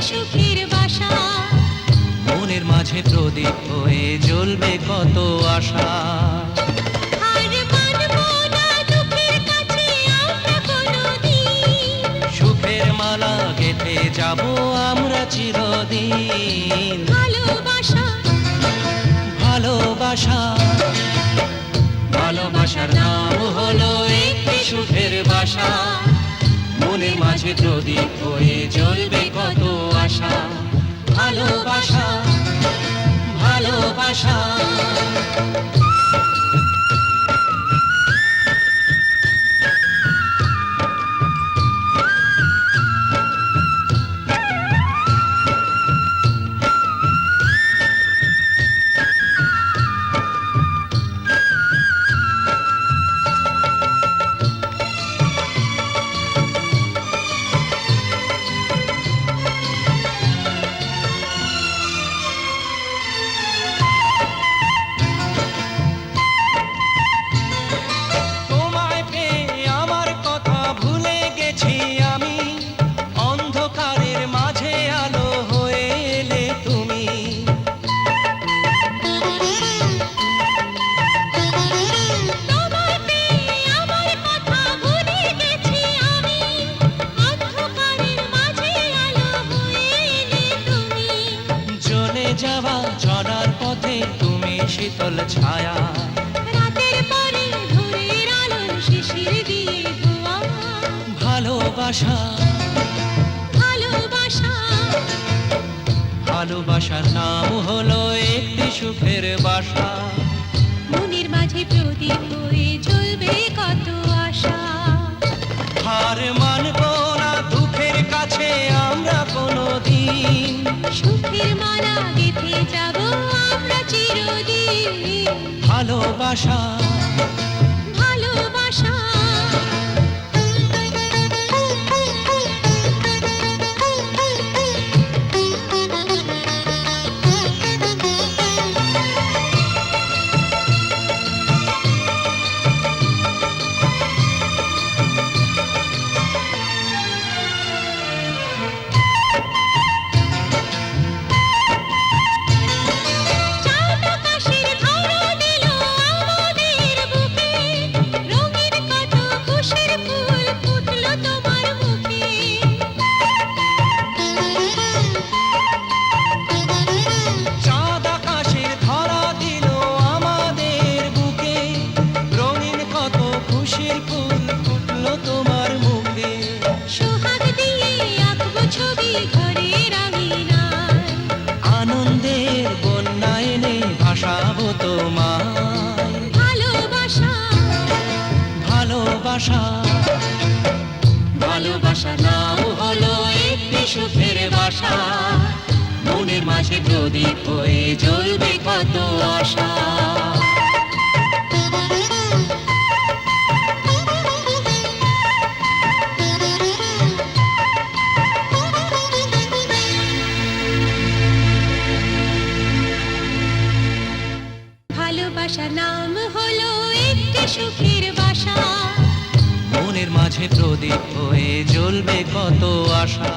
সুখের বাসা। মনের মাঝে প্রদীপ হয়ে জ্বলবে কত আশা। হার মানবো না দুঃখের কাছে আমরা কোনোদিন। সুখের মালা গেঁথে যাব আমরা চিরদিন। ভালোবাসা ভালোবাসা ভালোবাসার নাম হলো একটি সুখের বাসা। মনের মাঝে প্রদীপ হয়ে জ্বলবে কত আশা। ভালোবাসা ভালোবাসা। যাওয়া চলার পথে তুমি শীতল ছায়া। রাতের পরে ভোরের আলো শিশির দিয়ে ধোয়া। ভালোবাসা ভালোবাসা ভালোবাসার নাম হলো একটি সুখের বাসা। মনের মাঝে প্রদীপ হয়ে জ্বলবে কত আশা। হার মানবো না দুঃখের কাছে আমরা কোনোদিন। সুখের মালা গেঁথে যাব আমরা চিরদিন। ভালোবাসা ভালোবাসা ভালোবাসা ভালোবাসা নাম হলো একটি সুখের বাসা। মনের মাঝে প্রদীপ হয়ে জ্বলবে কত আশা। ভালোবাসার নাম হলো একটি সুখের বাসা। মনের মাঝে প্রদীপ হয়ে জ্বলবে কত আশা।